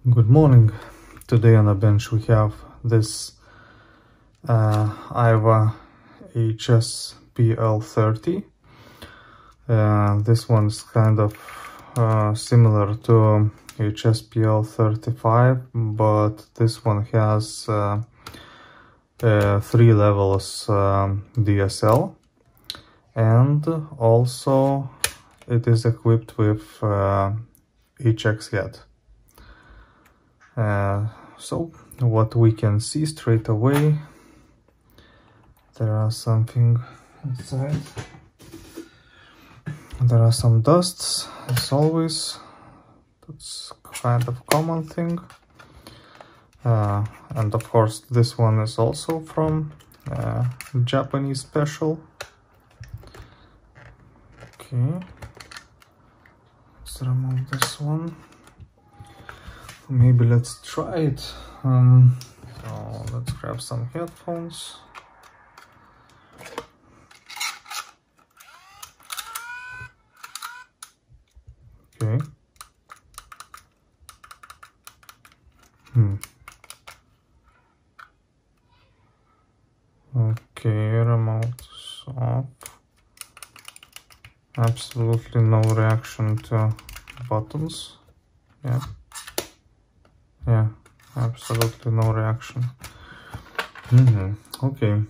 Good morning. Today on the bench we have this Aiwa HS-PL30. This one's kind of similar to HS-PL35, but this one has 3 levels DSL, and also it is equipped with HX-head. So what we can see straight away, there are something inside. There are some dusts, as always. That's kind of common thing. And of course this one is also from Japanese special. Okay, let's remove this one. Maybe let's try it. So let's grab some headphones. Okay. Okay, remote is off. Absolutely no reaction to buttons. Yeah, absolutely no reaction. Okay,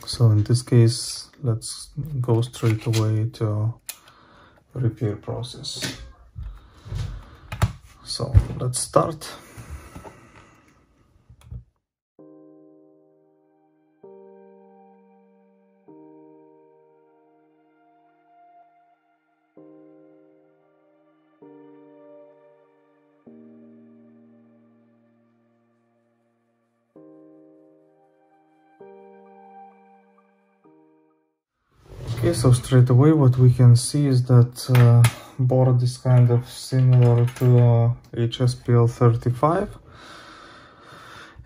so in this case, let's go straight away to repair process. So let's start. Okay, so straight away what we can see is that board is kind of similar to HS-PL35,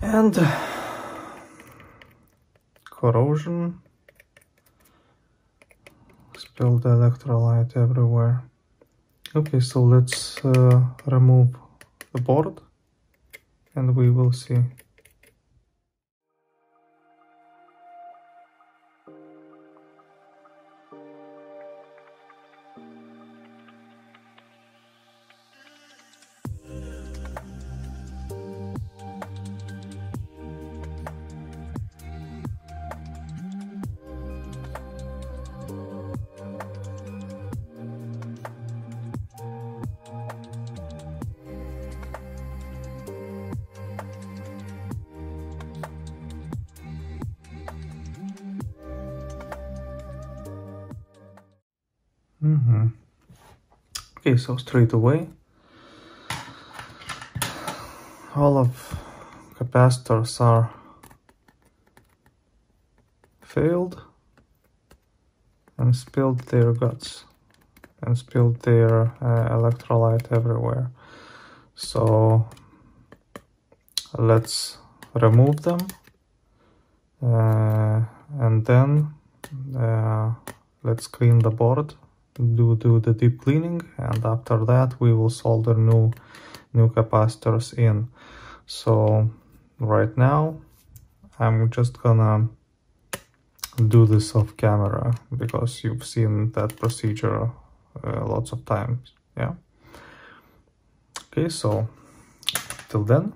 and corrosion, spilled electrolyte everywhere. Okay, so let's remove the board and we will see. Okay, so straight away, all of capacitors are failed and spilled their guts and spilled their electrolyte everywhere. So let's remove them and then let's clean the board. Do the deep cleaning, and after that we will solder new capacitors in. So right now I'm just gonna do this off camera because you've seen that procedure lots of times. Yeah. Okay, so till then.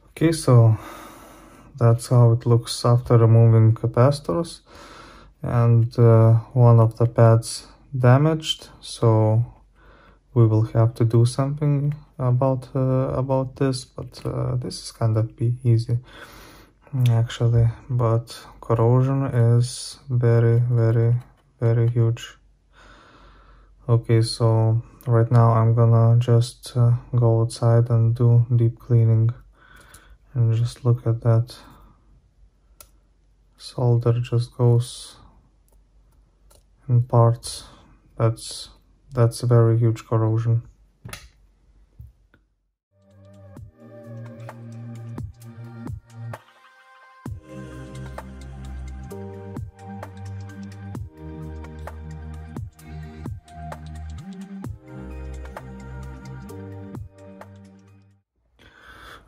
Okay, so that's how it looks after removing capacitors. And one of the pads damaged, so we will have to do something about this, but this is kind of easy actually, but corrosion is very huge. Okay, so right now I'm gonna just go outside and do deep cleaning, and just look at that. Solder just goes in parts. That's a very huge corrosion.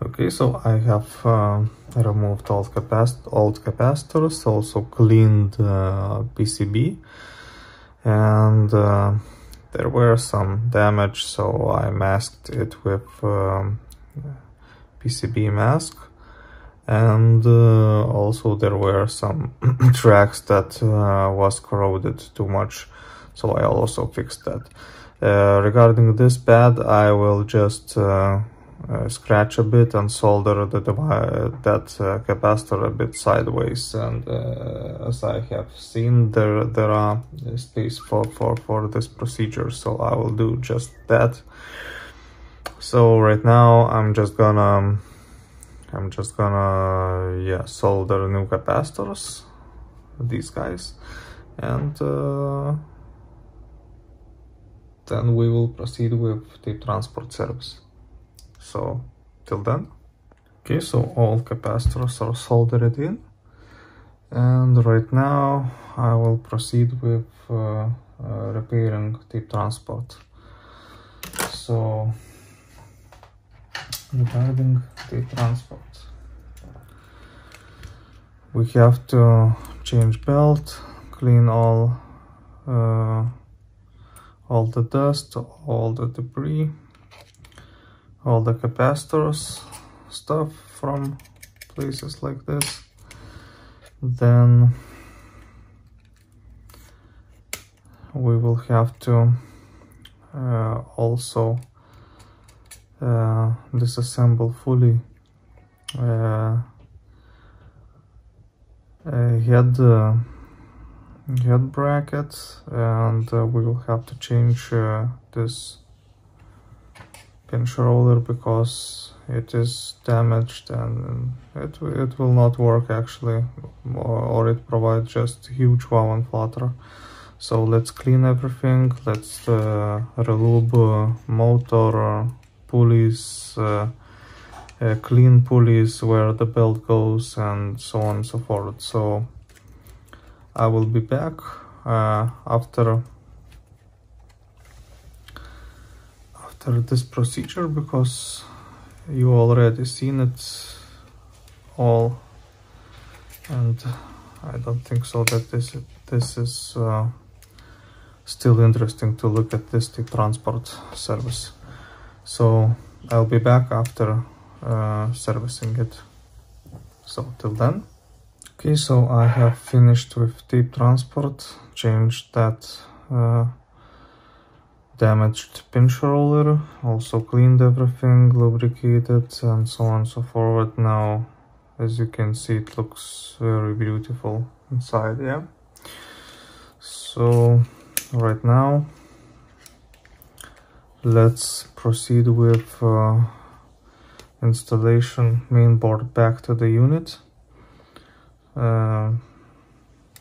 Okay, so I have removed old capacitors, also cleaned PCB, and there were some damage, so I masked it with PCB mask, and also there were some tracks that was corroded too much, so I also fixed that. Regarding this pad, I will just scratch a bit and solder that capacitor a bit sideways, and as I have seen, there are space for this procedure, so I will do just that. So right now I'm just gonna solder new capacitors, these guys, and then we will proceed with the transport service. So till then. Okay, so all capacitors are soldered in, and right now I will proceed with repairing the transport. So regarding the transport, we have to change belt, clean all the dust, all the debris, all the capacitors stuff from places like this. Then we will have to also disassemble fully head brackets, and we will have to change this pinch roller because it is damaged and it will not work actually, or it provides just huge wow and flutter. So let's clean everything, let's relube motor, pulleys, clean pulleys where the belt goes, and so on and so forth. So I will be back after this procedure, because you already seen it all, and I don't think so that this is still interesting to look at the transport service. So I'll be back after servicing it. So till then. Okay, so I have finished with tape transport, changed that damaged pinch roller, also cleaned everything, lubricated, and so on and so forth. Now, as you can see, it looks very beautiful inside, yeah. So right now let's proceed with installation mainboard back to the unit.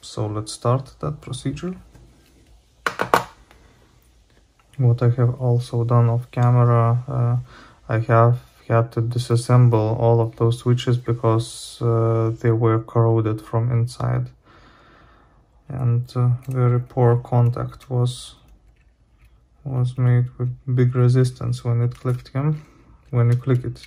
So let's start that procedure. What I have also done off camera, I have had to disassemble all of those switches because they were corroded from inside, and very poor contact was made with big resistance when it clicked him, when you click it.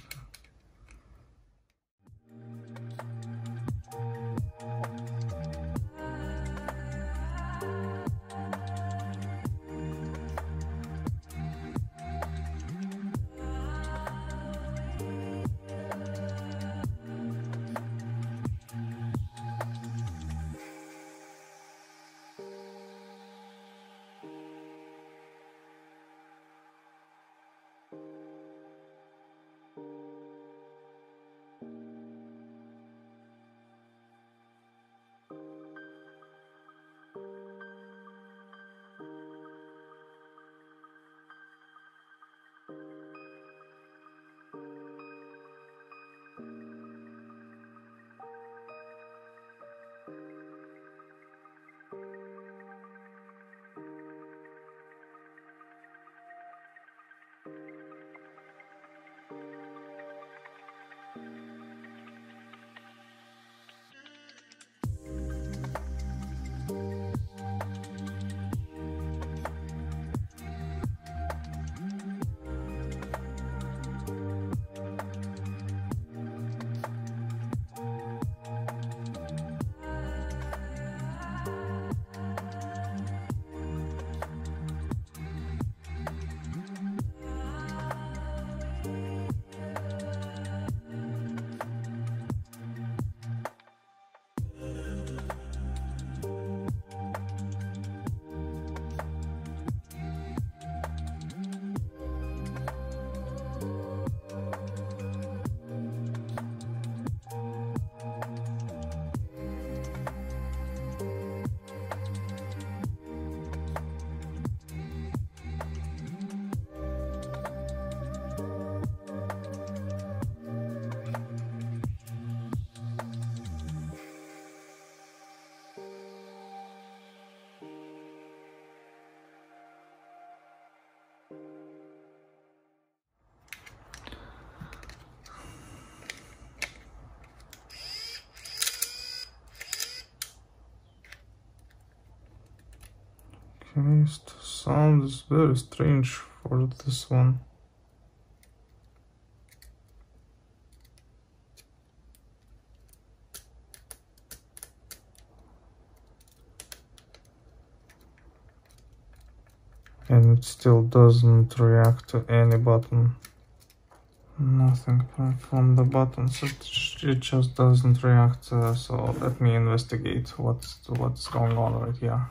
Okay, sound is very strange for this one. And it still doesn't react to any button. Nothing from the buttons, it just doesn't react, so let me investigate what's going on right here.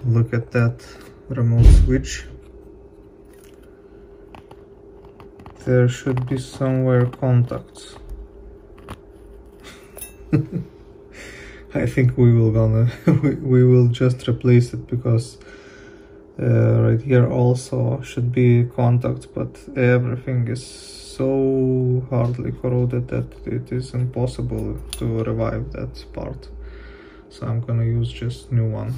Look at that remote switch. There should be somewhere contacts. I think we will just replace it, because right here also should be contacts, but everything is so hardly corroded that it is impossible to revive that part. So I'm gonna use just new one.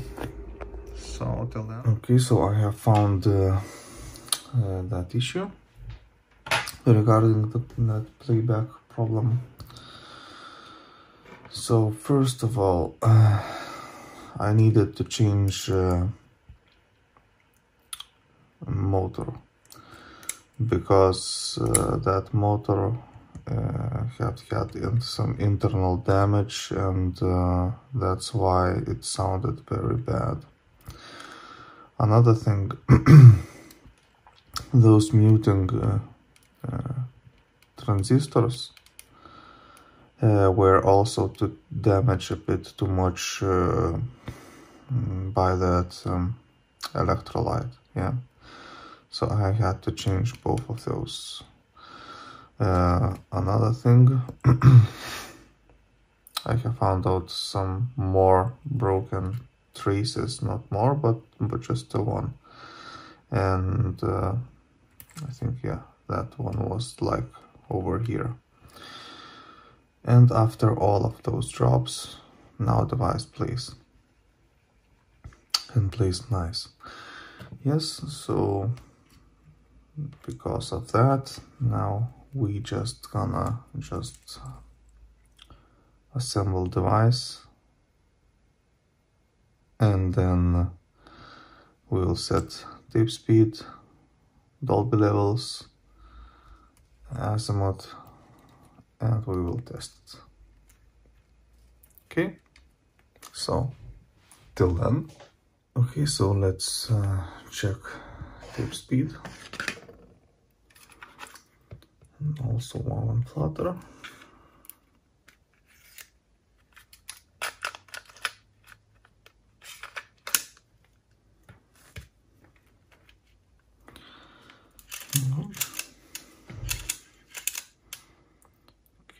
So till then. Okay, so I have found that issue regarding that playback problem. So first of all, I needed to change motor, because that motor had some internal damage, and that's why it sounded very bad. Another thing, those muting transistors were also damaged a bit too much by that electrolyte, yeah. So I had to change both of those. Another thing, I have found out some more broken traces, not more, but just the one. And I think, yeah, that one was like over here. And after all of those drops, now the device plays. And plays nice. Yes, so because of that, now we just gonna assemble device, and then we'll set tape speed, Dolby levels, azimuth, and we will test it. Okay, so till then. Okay, so let's check tape speed, and also one flutter.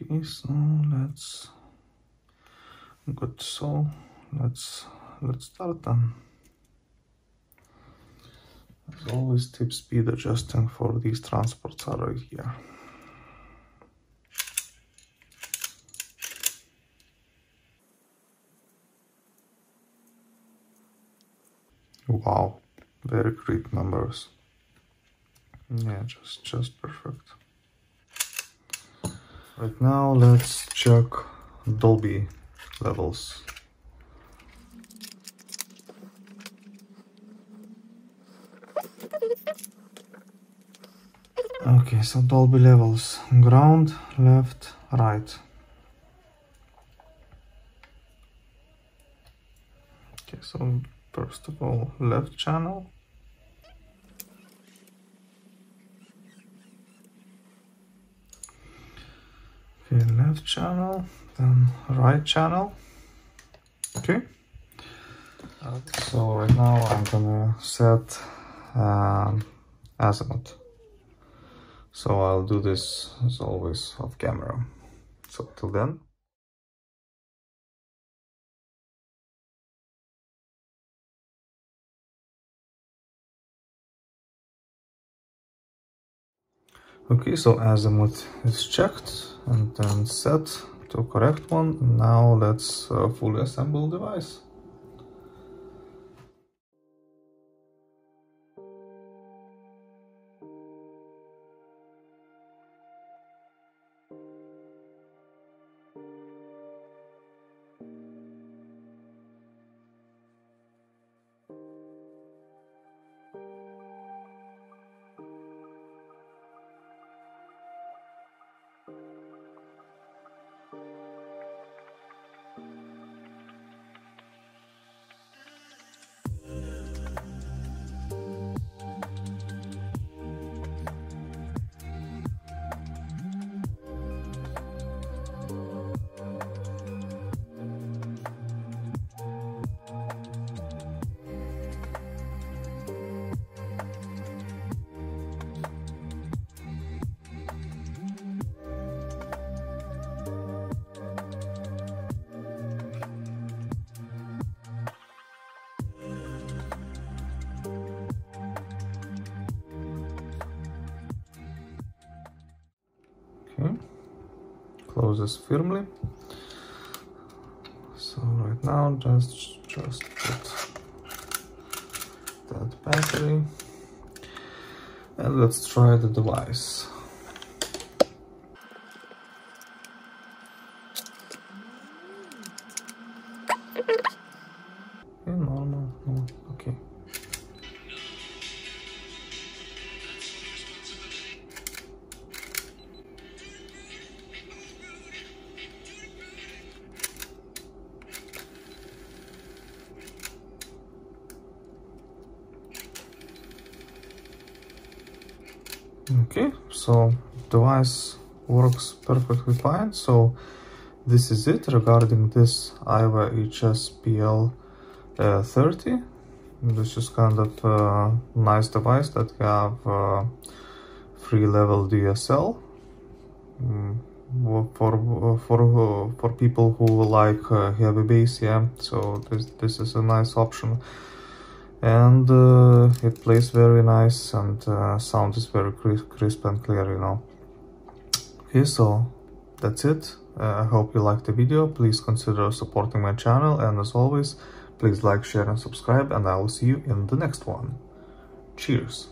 Okay, so let's good. So let's start then. As always, tape speed adjusting for these transports are right here. Wow, very great numbers. Yeah, just perfect. Right now, let's check Dolby levels. Okay, so Dolby levels: ground, left, right. Okay, so first of all, left channel. Okay, left channel, then right channel. Okay. So right now I'm gonna set azimuth. So I'll do this as always off camera. So till then. Okay, so azimuth is checked and then set to correct one. Now let's fully assemble the device. closes firmly. So right now just put that battery and let's try the device. Okay, normal, no, okay. Okay, so device works perfectly fine. So this is it regarding this Aiwa HS-PL30. This is kind of a nice device that have 3-level DSL for people who like heavy bass. Yeah, so this is a nice option. And it plays very nice, and sound is very crisp and clear, you know. Okay, so that's it. I hope you liked the video. Please consider supporting my channel, and as always, please like, share and subscribe, and I will see you in the next one. Cheers!